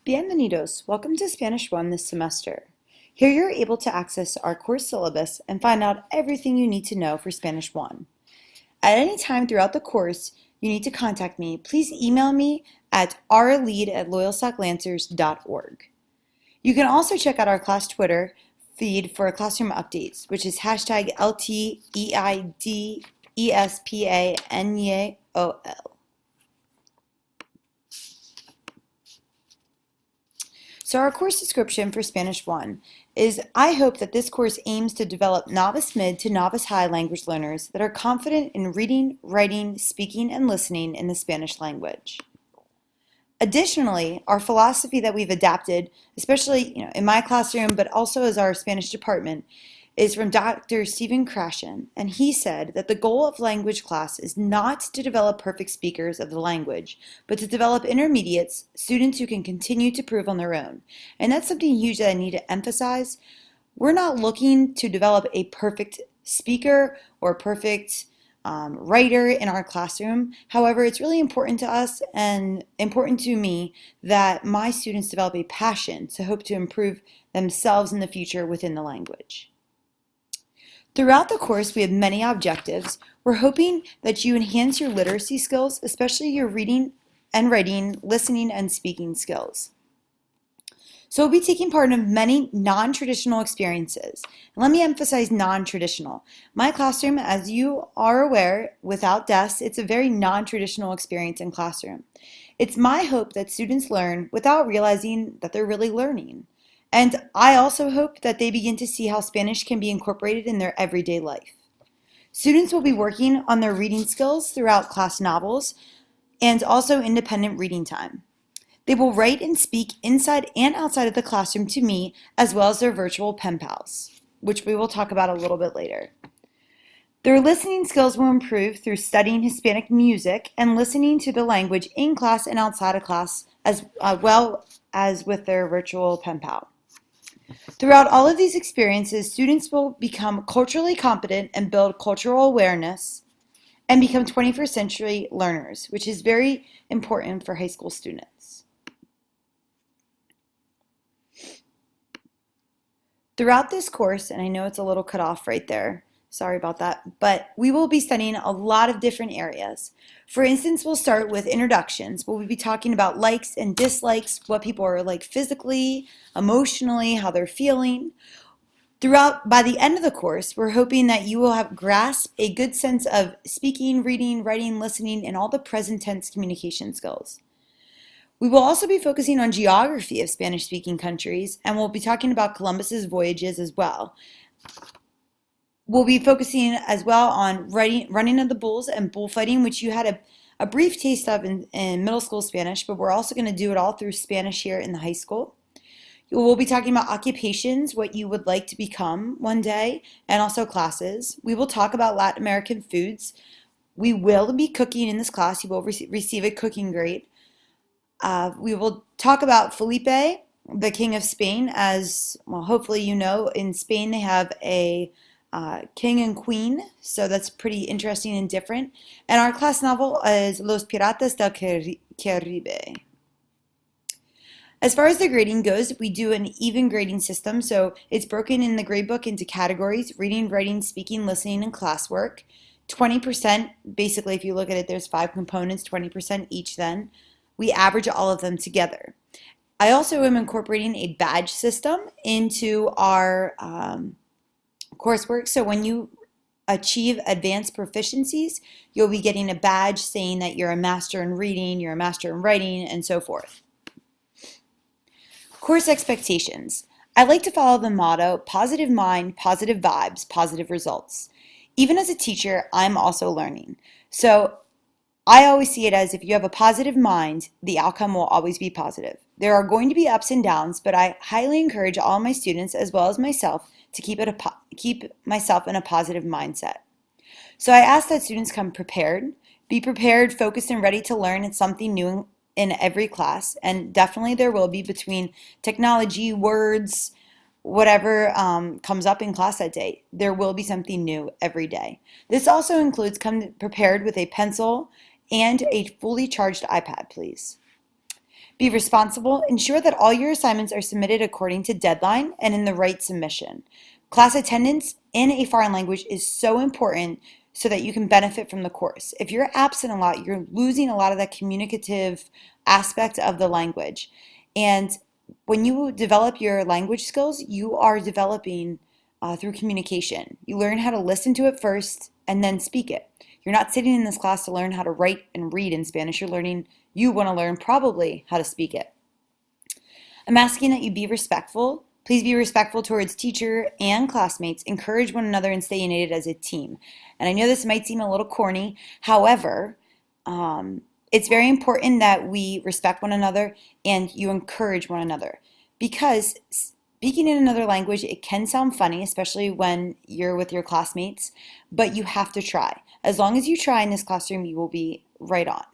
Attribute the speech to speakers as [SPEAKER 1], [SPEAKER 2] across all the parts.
[SPEAKER 1] Bienvenidos. Welcome to Spanish 1 this semester. Here you're able to access our course syllabus and find out everything you need to know for Spanish 1. At any time throughout the course, you need to contact me. Please email me at rlead@loyalstocklancers.org. You can also check out our class Twitter feed for classroom updates, which is hashtag LTEIDESPANYOL. So our course description for Spanish 1 is, I hope that this course aims to develop novice mid to novice high language learners that are confident in reading, writing, speaking, and listening in the Spanish language. Additionally, our philosophy that we've adapted, especially in my classroom, but also as our Spanish department, is from Dr. Stephen Krashen, and he said that the goal of language class is not to develop perfect speakers of the language, but to develop intermediates, students who can continue to prove on their own. And that's something huge that I need to emphasize. We're not looking to develop a perfect speaker or perfect writer in our classroom. However, it's really important to us and important to me that my students develop a passion to hope to improve themselves in the future within the language. Throughout the course, we have many objectives. We're hoping that you enhance your literacy skills, especially your reading and writing, listening, and speaking skills. So we'll be taking part in many non-traditional experiences. And let me emphasize non-traditional. My classroom, as you are aware, without desks, it's a very non-traditional experience in classroom. It's my hope that students learn without realizing that they're really learning. And I also hope that they begin to see how Spanish can be incorporated in their everyday life. Students will be working on their reading skills throughout class novels and also independent reading time. They will write and speak inside and outside of the classroom to me, as well as their virtual pen pals, which we will talk about a little bit later. Their listening skills will improve through studying Hispanic music and listening to the language in class and outside of class, as well as with their virtual pen pal. Throughout all of these experiences, students will become culturally competent and build cultural awareness and become 21st century learners, which is very important for high school students. Throughout this course, and I know it's a little cut off right there, sorry about that, but we will be studying a lot of different areas. For instance, we'll start with introductions. We'll be talking about likes and dislikes, what people are like physically, emotionally, how they're feeling. By the end of the course, we're hoping that you will have grasped a good sense of speaking, reading, writing, listening, and all the present tense communication skills. We will also be focusing on geography of Spanish-speaking countries, and we'll be talking about Columbus's voyages as well. We'll be focusing as well on running of the bulls and bullfighting, which you had a brief taste of in middle school Spanish, but we're also going to do it all through Spanish here in the high school. We'll be talking about occupations, what you would like to become one day, and also classes. We will talk about Latin American foods. We will be cooking in this class. You will receive a cooking grade. We will talk about Felipe, the King of Spain. As well, hopefully you know, in Spain they have a king and queen, so that's pretty interesting and different. And our class novel is Los Piratas del Caribe. As far as the grading goes, we do an even grading system, so it's broken in the grade book into categories: reading, writing, speaking, listening, and classwork. 20%, basically if you look at it, there's 5 components, 20% each then. We average all of them together. I also am incorporating a badge system into our coursework, so when you achieve advanced proficiencies, you'll be getting a badge saying that you're a master in reading, you're a master in writing, and so forth. Course expectations. I like to follow the motto, positive mind, positive vibes, positive results. Even as a teacher, I'm also learning. So I always see it as if you have a positive mind, the outcome will always be positive. There are going to be ups and downs, but I highly encourage all my students, as well as myself, to keep myself in a positive mindset. So I ask that students come prepared, be prepared, focused, and ready to learn. It's something new in every class, and definitely there will be between technology, words, whatever comes up in class that day. There will be something new every day. This also includes come prepared with a pencil and a fully charged iPad, please. Be responsible. Ensure that all your assignments are submitted according to deadline and in the right submission. Class attendance in a foreign language is so important so that you can benefit from the course. If you're absent a lot, you're losing a lot of that communicative aspect of the language. And when you develop your language skills, you are developing through communication. You learn how to listen to it first and then speak it. You're not sitting in this class to learn how to write and read in Spanish. You want to learn probably how to speak it. I'm asking that you be respectful. Please be respectful towards teacher and classmates. Encourage one another and stay united as a team. And I know this might seem a little corny. However, it's very important that we respect one another and you encourage one another, because speaking in another language, it can sound funny, especially when you're with your classmates, but you have to try. As long as you try in this classroom, you will be right on.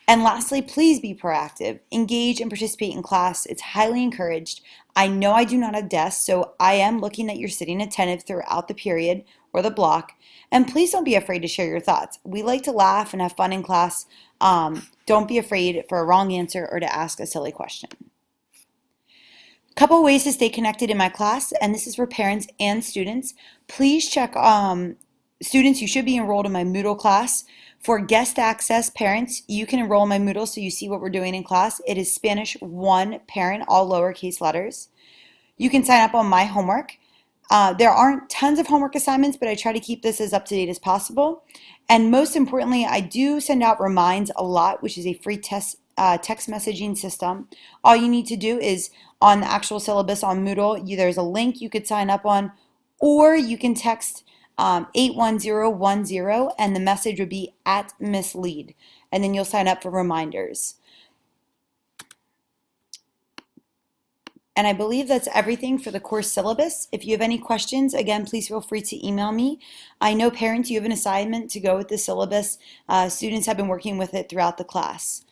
[SPEAKER 1] And lastly, please be proactive. Engage and participate in class. It's highly encouraged. I know I do not have desks, so I am looking that you're sitting attentive throughout the period or the block. And please don't be afraid to share your thoughts. We like to laugh and have fun in class. Don't be afraid for a wrong answer or to ask a silly question. Couple ways to stay connected in my class, and this is for parents and students. Please check students, you should be enrolled in my Moodle class. For guest access parents, you can enroll in my Moodle so you see what we're doing in class. It is Spanish 1 Parent, all lowercase letters. You can sign up on my homework. There aren't tons of homework assignments, but I try to keep this as up to date as possible. And most importantly, I do send out Reminds a lot, which is a free text messaging system. All you need to do is on the actual syllabus on Moodle, there's a link you could sign up on, or you can text 81010 and the message would be @mislead, and then you'll sign up for reminders. And I believe that's everything for the course syllabus. If you have any questions, again, please feel free to email me. I know parents, you have an assignment to go with the syllabus. Students have been working with it throughout the class.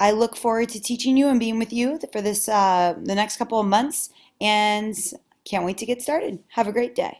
[SPEAKER 1] I look forward to teaching you and being with you for this the next couple of months, and can't wait to get started. Have a great day.